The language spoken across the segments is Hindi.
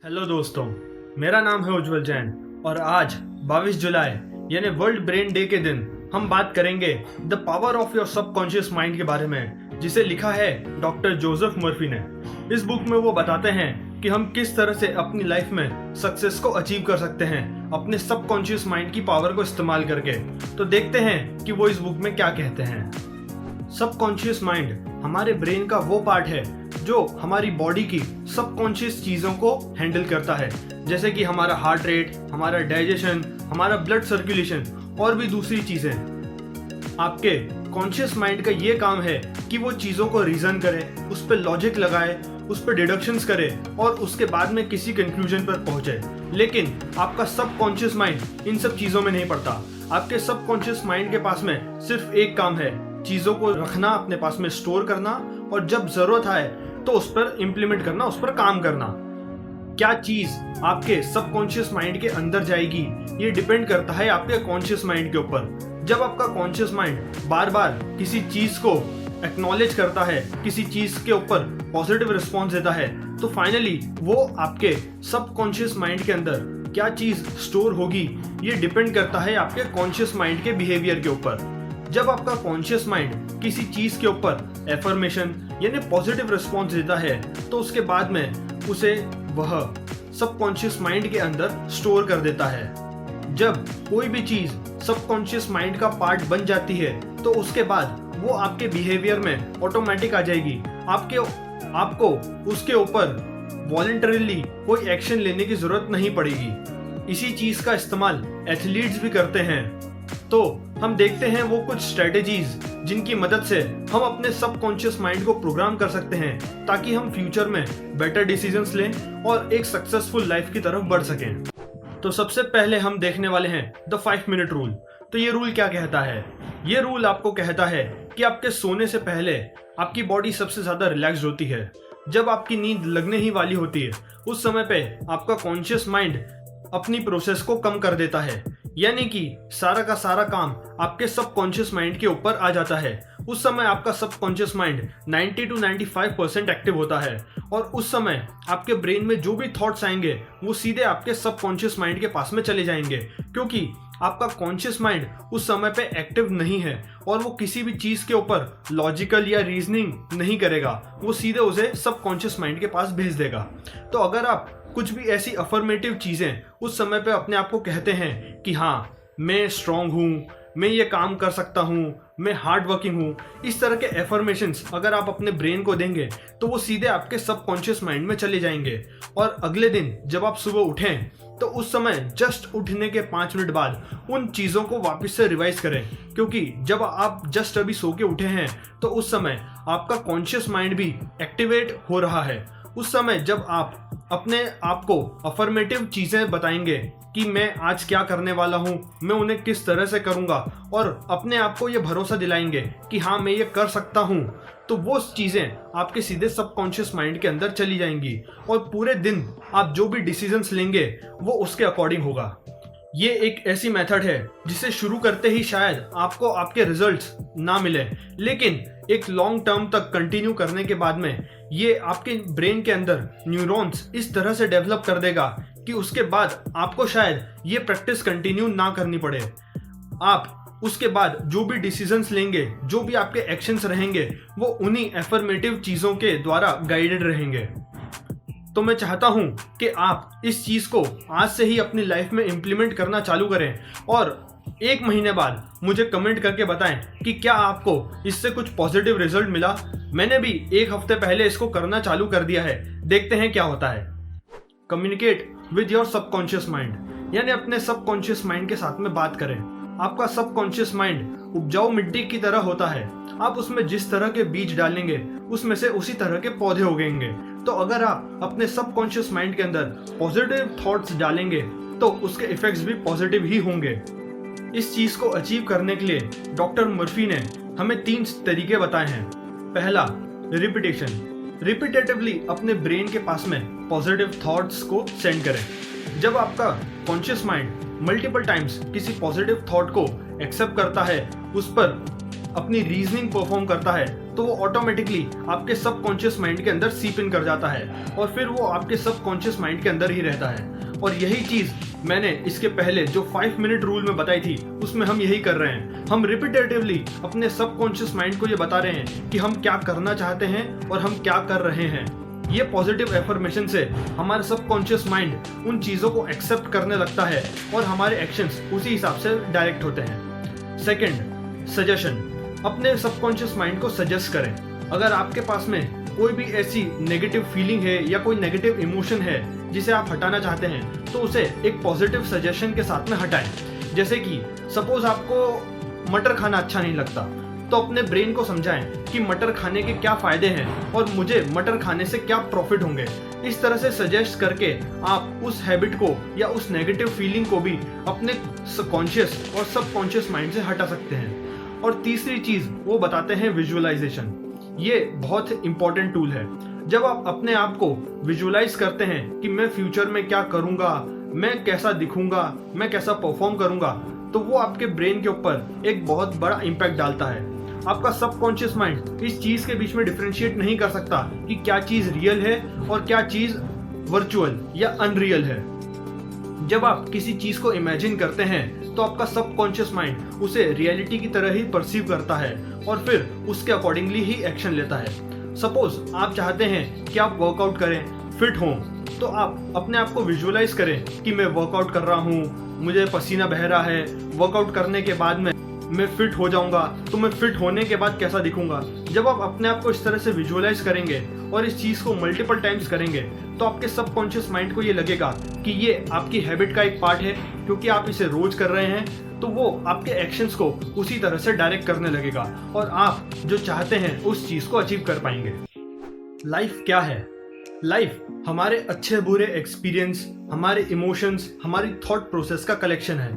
हेलो दोस्तों, मेरा नाम है उज्जवल जैन और आज 22 जुलाई यानी वर्ल्ड ब्रेन डे के दिन हम बात करेंगे the power of your subconscious mind के बारे में, जिसे लिखा है डॉक्टर जोसेफ मर्फी ने। इस बुक में वो बताते हैं कि हम किस तरह से अपनी लाइफ में सक्सेस को अचीव कर सकते हैं अपने सबकॉन्शियस माइंड की पावर को इस्तेमाल करके। तो देखते हैं कि वो इस बुक में क्या कहते हैं। सबकॉन्शियस माइंड हमारे ब्रेन का वो पार्ट है जो हमारी बॉडी की सबकॉन्शियस चीज़ों को हैंडल करता है, जैसे कि हमारा हार्ट रेट, हमारा डाइजेशन, हमारा ब्लड सर्कुलेशन और भी दूसरी चीज़ें। आपके कॉन्शियस माइंड का ये काम है कि वो चीज़ों को रीज़न करे, उस पर लॉजिक लगाए, उस पर डिडक्शंस करे और उसके बाद में किसी कंक्लूजन पर पहुंचे। लेकिन आपका सबकॉन्शियस माइंड इन सब चीज़ों में नहीं पड़ता। आपके सबकॉन्शियस माइंड के पास में सिर्फ एक काम है, चीज़ों को रखना, अपने पास में स्टोर करना और जब ज़रूरत आए तो उस पर इम्प्लीमेंट करना, उस पर काम करना। क्या चीज़ आपके सबकॉन्शियस माइंड के अंदर जाएगी ये डिपेंड करता है आपके कॉन्शियस माइंड के ऊपर। जब आपका कॉन्शियस माइंड बार बार किसी चीज़ को एक्नॉलेज करता है, किसी चीज़ के ऊपर पॉजिटिव रिस्पॉन्स देता है, तो फाइनली वो आपके सबकॉन्शियस माइंड के अंदर क्या चीज़ स्टोर होगी ये डिपेंड करता है आपके कॉन्शियस माइंड के बिहेवियर के ऊपर। जब आपका कॉन्शियस माइंड किसी चीज के ऊपर एफर्मेशन यानी पॉजिटिव रिस्पॉन्स देता है तो उसके बाद में उसे वह सबकॉन्शियस माइंड के अंदर स्टोर कर देता है। जब कोई भी चीज सबकॉन्शियस माइंड का पार्ट बन जाती है तो उसके बाद वो आपके बिहेवियर में ऑटोमेटिक आ जाएगी। आपको उसके ऊपर वॉलंटरीली कोई एक्शन लेने की जरूरत नहीं पड़ेगी। इसी चीज का इस्तेमाल एथलीट्स भी करते हैं। तो हम देखते हैं वो कुछ स्ट्रेटेजीज जिनकी मदद से हम अपने सबकॉन्शियस माइंड को प्रोग्राम कर सकते हैं ताकि हम फ्यूचर में बेटर डिसीजंस लें और एक सक्सेसफुल लाइफ की तरफ बढ़ सकें। तो सबसे पहले हम देखने वाले हैं द 5 मिनट रूल। तो ये रूल क्या कहता है? ये रूल आपको कहता है कि आपके सोने से पहले आपकी बॉडी सबसे ज्यादा रिलैक्स्ड होती है। जब आपकी नींद लगने ही वाली होती है उस समय पे आपका कॉन्शियस माइंड अपनी प्रोसेस को कम कर देता है, यानी कि सारा का सारा काम आपके सबकॉन्शियस माइंड के ऊपर आ जाता है। उस समय आपका सबकॉन्शियस माइंड 90 to 95% एक्टिव होता है और उस समय आपके ब्रेन में जो भी थॉट्स आएंगे वो सीधे आपके सबकॉन्शियस माइंड के पास में चले जाएंगे, क्योंकि आपका कॉन्शियस माइंड उस समय पे एक्टिव नहीं है और वो किसी भी चीज के ऊपर लॉजिकल या रीजनिंग नहीं करेगा, वो सीधे उसे सबकॉन्शियस माइंड के पास भेज देगा। तो अगर आप कुछ भी ऐसी अफर्मेटिव चीजें उस समय पे अपने आप को कहते हैं कि हाँ मैं स्ट्रांग हूँ, मैं ये काम कर सकता हूँ, मैं हार्ड वर्किंग हूँ, इस तरह के एफर्मेशंस अगर आप अपने ब्रेन को देंगे तो वो सीधे आपके सबकॉन्शियस माइंड में चले जाएंगे। और अगले दिन जब आप सुबह उठें तो उस समय जस्ट उठने के 5 मिनट बाद उन चीज़ों को वापस से रिवाइज करें, क्योंकि जब आप जस्ट अभी सो के उठे हैं तो उस समय आपका कॉन्शियस माइंड भी एक्टिवेट हो रहा है। उस समय जब आप अपने आप को अफर्मेटिव चीज़ें बताएंगे कि मैं आज क्या करने वाला हूँ, मैं उन्हें किस तरह से करूँगा और अपने आप को ये भरोसा दिलाएंगे कि हाँ मैं ये कर सकता हूँ, तो वो चीज़ें आपके सीधे सबकॉन्शियस माइंड के अंदर चली जाएंगी और पूरे दिन आप जो भी डिसीजंस लेंगे वो उसके अकॉर्डिंग होगा। ये एक ऐसी मेथड है जिसे शुरू करते ही शायद आपको आपके रिजल्ट्स ना मिले, लेकिन एक लॉन्ग टर्म तक कंटिन्यू करने के बाद में ये आपके ब्रेन के अंदर न्यूरॉन्स इस तरह से डेवलप कर देगा कि उसके बाद आपको शायद ये प्रैक्टिस कंटिन्यू ना करनी पड़े। आप उसके बाद जो भी डिसीजंस लेंगे, जो भी आपके एक्शंस रहेंगे, वो उन्हीं एफर्मेटिव चीज़ों के द्वारा गाइडेड रहेंगे। तो मैं चाहता हूं कि आप इस चीज़ को आज से ही अपनी लाइफ में इम्प्लीमेंट करना चालू करें और 1 महीने बाद मुझे कमेंट करके बताएं कि क्या आपको इससे कुछ पॉजिटिव रिजल्ट मिला। मैंने भी 1 हफ्ते पहले इसको करना चालू कर दिया है, देखते हैं क्या होता है। Communicate with your subconscious mind, यानी अपने सबकॉन्शियस माइंड के साथ में बात करें। आपका सबकॉन्शियस माइंड उपजाऊ मिट्टी की तरह होता है। आप उसमें जिस तरह के बीज डालेंगे उसमें से उसी तरह के पौधे उगेंगे। तो अगर आप अपने सबकॉन्शियस माइंड के अंदर पॉजिटिव थॉट्स डालेंगे तो उसके इफेक्ट्स भी पॉजिटिव ही होंगे। इस चीज को अचीव करने के लिए डॉक्टर मर्फी ने हमें 3 तरीके बताए हैं। पहला, रिपीटेशन। रिपीटेटिवली अपने ब्रेन के पास में पॉजिटिव थॉट्स को सेंड करें। जब आपका कॉन्शियस माइंड मल्टीपल टाइम्स किसी पॉजिटिव थॉट को एक्सेप्ट करता है, उस पर अपनी रीजनिंग परफॉर्म करता है तो वो ऑटोमेटिकली आपके सबकॉन्शियस माइंड के अंदर सीप इन कर जाता है और फिर वो आपके सबकॉन्शियस माइंड के अंदर ही रहता है। और यही चीज मैंने इसके पहले जो 5 मिनट रूल में बताई थी उसमें हम यही कर रहे हैं। हम रिपीटेटिवली अपने सबकॉन्शियस माइंड को ये बता रहे हैं कि हम क्या करना चाहते हैं और हम क्या कर रहे हैं। ये पॉजिटिव एफर्मेशन से हमारा सबकॉन्शियस माइंड उन चीज़ों को एक्सेप्ट करने लगता है और हमारे एक्शंस उसी हिसाब से डायरेक्ट होते हैं। Second, suggestion. अपने सबकॉन्शियस माइंड को सजेस्ट करें। अगर आपके पास में कोई भी ऐसी नेगेटिव फीलिंग है या कोई नेगेटिव इमोशन है जिसे आप हटाना चाहते हैं तो उसे एक पॉजिटिव सजेशन के साथ में हटाएं। जैसे कि सपोज आपको मटर खाना अच्छा नहीं लगता तो अपने ब्रेन को समझाएं कि मटर खाने के क्या फायदे हैं और मुझे मटर खाने से क्या प्रॉफिट होंगे। इस तरह से सजेस्ट करके आप उस हैबिट को या उस नेगेटिव फीलिंग को भी अपने कॉन्शियस और सबकॉन्शियस माइंड से हटा सकते हैं। और तीसरी चीज वो बताते हैं विजुअलाइजेशन। ये बहुत इंपॉर्टेंट टूल है। जब आप अपने आप को विजुअलाइज करते हैं कि मैं फ्यूचर में क्या करूंगा, मैं कैसा दिखूंगा, मैं कैसा परफॉर्म करूंगा, तो वो आपके ब्रेन के ऊपर एक बहुत बड़ा इम्पैक्ट डालता है। आपका सबकॉन्शियस माइंड इस चीज के बीच में डिफरेंशिएट नहीं कर सकता कि क्या चीज रियल है और क्या चीज वर्चुअल या अनरियल है। जब आप किसी चीज को इमेजिन करते हैं तो आपका सबकॉन्शियस माइंड उसे रियलिटी की तरह ही परसीव करता है और फिर उसके अकॉर्डिंगली ही एक्शन लेता है। सपोज आप चाहते हैं कि आप वर्कआउट करें, फिट हों, तो आप अपने आप को विजुअलाइज करें कि मैं वर्कआउट कर रहा हूँ, मुझे पसीना बह रहा है, वर्कआउट करने के बाद मैं फिट हो जाऊंगा, तो मैं फिट होने के बाद कैसा दिखूंगा। जब आप अपने आप को इस तरह से विजुअलाइज करेंगे और इस चीज को मल्टीपल टाइम्स करेंगे तो आपके सबकॉन्शियस माइंड को ये लगेगा कि ये आपकी हैबिट का एक पार्ट है। क्योंकि आप इसे रोज कर रहे हैं तो वो आपके एक्शंस को उसी तरह से डायरेक्ट करने लगेगा और आप जो चाहते हैं उस चीज को अचीव कर पाएंगे। लाइफ क्या है? लाइफ हमारे अच्छे बुरे एक्सपीरियंस, हमारे इमोशंस, हमारी थॉट प्रोसेस का कलेक्शन है।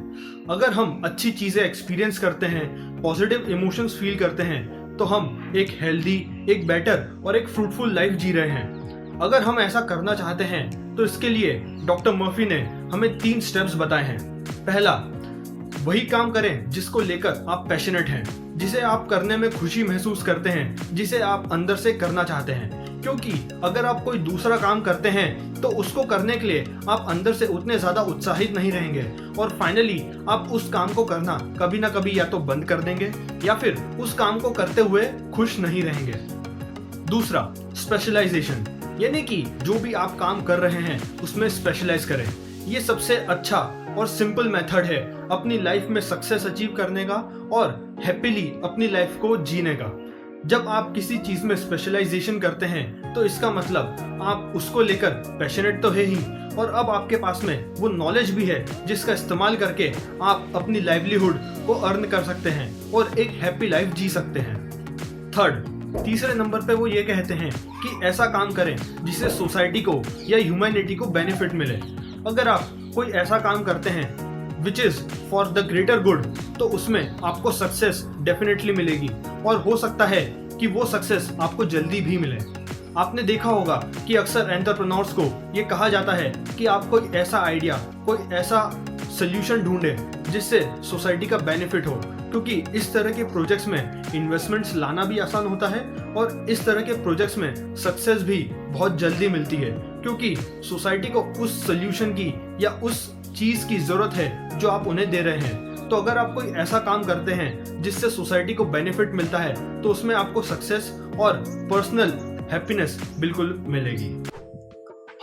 अगर हम अच्छी चीजें एक्सपीरियंस करते हैं, पॉजिटिव इमोशंस फील करते हैं, तो हम एक हेल्दी, एक बेटर और एक फ्रूटफुल लाइफ जी रहे हैं। अगर हम ऐसा करना चाहते हैं तो इसके लिए डॉक्टर मर्फी ने हमें 3 स्टेप्स बताए हैं। पहला, वही काम करें जिसको लेकर आप पैशनेट हैं, जिसे आप करने में खुशी महसूस करते हैं, जिसे आप अंदर से करना चाहते हैं। क्योंकि अगर आप कोई दूसरा काम करते हैं तो उसको करने के लिए आप अंदर से उतने ज्यादा उत्साहित नहीं रहेंगे और फाइनली आप उस काम को करना कभी ना कभी या तो बंद कर देंगे या फिर उस काम को करते हुए खुश नहीं रहेंगे। दूसरा, स्पेशलाइजेशन, यानी कि जो भी आप काम कर रहे हैं उसमें स्पेशलाइज करें। ये सबसे अच्छा और सिंपल मेथड है अपनी लाइफ में सक्सेस अचीव करने का और हैप्पीली अपनी लाइफ को जीने का। जब आप किसी चीज में स्पेशलाइजेशन करते हैं तो इसका मतलब आप उसको लेकर पैशनेट तो है ही और अब आपके पास में वो नॉलेज भी है जिसका इस्तेमाल करके आप अपनी लाइवलीहुड को अर्न कर सकते हैं और एक हैप्पी लाइफ जी सकते हैं। थर्ड, तीसरे नंबर पे वो ये कहते हैं कि ऐसा काम करें जिससे सोसाइटी को या ह्यूमैनिटी को बेनिफिट मिले। अगर आप कोई ऐसा काम करते हैं which is for the greater good तो उसमें आपको सक्सेस डेफिनेटली मिलेगी और हो सकता है कि वो सक्सेस आपको जल्दी भी मिले। आपने देखा होगा कि अक्सर एंटरप्रेन्योर्स को ये कहा जाता है कि आप कोई ऐसा आइडिया, कोई ऐसा सोल्यूशन ढूंढें जिससे सोसाइटी का बेनिफिट हो, क्योंकि इस तरह के प्रोजेक्ट्स में इन्वेस्टमेंट्स लाना भी आसान होता है और इस तरह के प्रोजेक्ट्स में सक्सेस भी बहुत जल्दी मिलती है क्योंकि सोसाइटी को उस सोल्यूशन की या उस चीज की जरूरत है जो आप उन्हें दे रहे हैं। तो अगर आप कोई ऐसा काम करते हैं जिससे सोसाइटी को बेनिफिट मिलता है तो उसमें आपको सक्सेस और पर्सनल हैप्पीनेस बिल्कुल मिलेगी।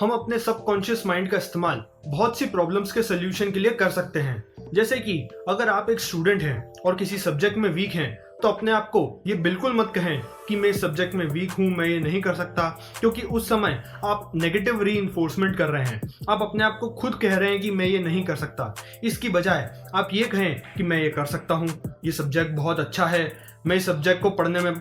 हम अपने सबकॉन्शियस माइंड का इस्तेमाल बहुत सी प्रॉब्लम्स के सोल्यूशन के लिए कर सकते हैं। जैसे कि अगर आप एक स्टूडेंट हैं और किसी सब्जेक्ट में वीक हैं तो अपने आप को ये बिल्कुल मत कहें कि मैं इस सब्जेक्ट में वीक हूं, मैं ये नहीं कर सकता, क्योंकि उस समय आप नेगेटिव रीइंफोर्समेंट कर रहे हैं। आप अपने आप को खुद कह रहे हैं कि मैं ये नहीं कर सकता। इसकी बजाय आप ये कहें कि मैं ये कर सकता हूँ, ये सब्जेक्ट बहुत अच्छा है, मैं इस सब्जेक्ट को पढ़ने में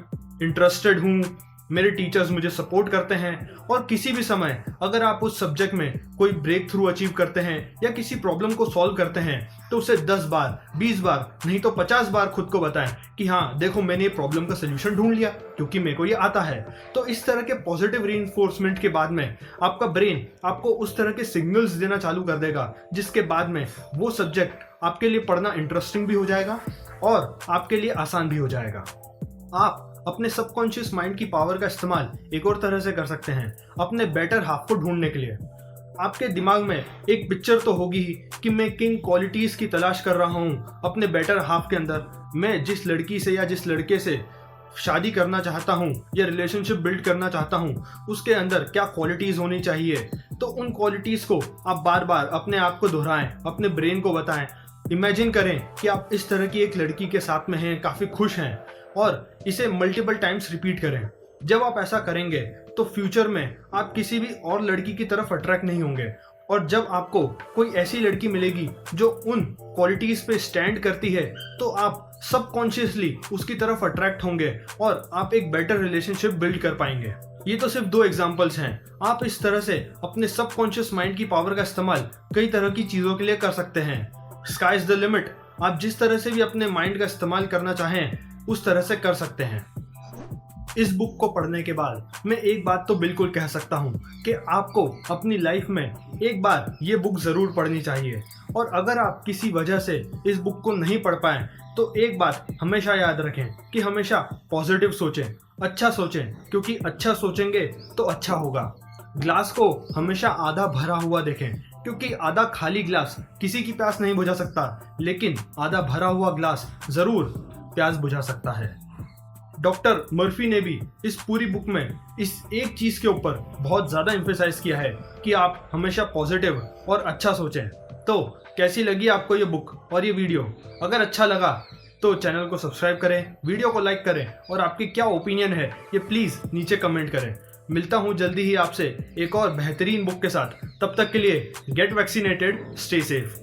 इंटरेस्टेड हूँ, मेरे टीचर्स मुझे सपोर्ट करते हैं। और किसी भी समय अगर आप उस सब्जेक्ट में कोई ब्रेक थ्रू अचीव करते हैं या किसी प्रॉब्लम को सॉल्व करते हैं तो उसे 10 बार, 20 बार, नहीं तो 50 बार खुद को बताएं कि हाँ देखो मैंने ये प्रॉब्लम का सोल्यूशन ढूंढ लिया क्योंकि मेरे को ये आता है। तो इस तरह के पॉजिटिव रीइंफोर्समेंट के बाद में आपका ब्रेन आपको उस तरह के सिग्नल्स देना चालू कर देगा जिसके बाद में वो सब्जेक्ट आपके लिए पढ़ना इंटरेस्टिंग भी हो जाएगा और आपके लिए आसान भी हो जाएगा। आप अपने सबकॉन्शियस माइंड की पावर का इस्तेमाल एक और तरह से कर सकते हैं अपने बेटर हाफ को ढूंढने के लिए। आपके दिमाग में एक पिक्चर तो होगी ही कि मैं किन क्वालिटीज की तलाश कर रहा हूँ अपने बेटर हाफ के अंदर। मैं जिस लड़की से या जिस लड़के से शादी करना चाहता हूँ या रिलेशनशिप बिल्ड करना चाहता हूँ, उसके अंदर क्या क्वालिटीज होनी चाहिए। तो उन क्वालिटीज को आप बार बार अपने आप को दोहराएं, अपने ब्रेन को बताएं। इमेजिन करें कि आप इस तरह की एक लड़की के साथ में हैं, काफी खुश हैं, और इसे मल्टीपल टाइम्स रिपीट करें। जब आप ऐसा करेंगे तो फ्यूचर में आप किसी भी और लड़की की तरफ अट्रैक्ट नहीं होंगे, और जब आपको कोई ऐसी लड़की मिलेगी जो उन क्वालिटीज पे स्टैंड करती है तो आप सबकॉन्शियसली उसकी तरफ अट्रैक्ट होंगे और आप एक बेटर रिलेशनशिप बिल्ड कर पाएंगे। ये तो सिर्फ 2 एग्जांपल्स हैं। आप इस तरह से अपने सबकॉन्शियस माइंड की पावर का इस्तेमाल कई तरह की चीजों के लिए कर सकते हैं। Sky is the limit. आप जिस तरह से भी अपने माइंड का इस्तेमाल करना चाहें उस तरह से कर सकते हैं। इस बुक को पढ़ने के बाद मैं एक बात तो बिल्कुल कह सकता हूँ कि आपको अपनी लाइफ में एक बार ये बुक जरूर पढ़नी चाहिए। और अगर आप किसी वजह से इस बुक को नहीं पढ़ पाए तो एक बात हमेशा याद रखें कि हमेशा पॉजिटिव सोचें, अच्छा सोचें, क्योंकि अच्छा सोचेंगे तो अच्छा होगा। ग्लास को हमेशा आधा भरा हुआ देखें, क्योंकि आधा खाली ग्लास किसी की प्यास नहीं बुझा सकता, लेकिन आधा भरा हुआ ग्लास जरूर प्यास बुझा सकता है। डॉक्टर मर्फी ने भी इस पूरी बुक में इस एक चीज के ऊपर बहुत ज्यादा एम्फेसाइज किया है कि आप हमेशा पॉजिटिव और अच्छा सोचें। तो कैसी लगी आपको ये बुक और ये वीडियो? अगर अच्छा लगा तो चैनल को सब्सक्राइब करें, वीडियो को लाइक करें, और आपकी क्या ओपिनियन है ये प्लीज नीचे कमेंट करें। मिलता हूं जल्दी ही आपसे एक और बेहतरीन बुक के साथ। तब तक के लिए गेट वैक्सीनेटेड, स्टे सेफ।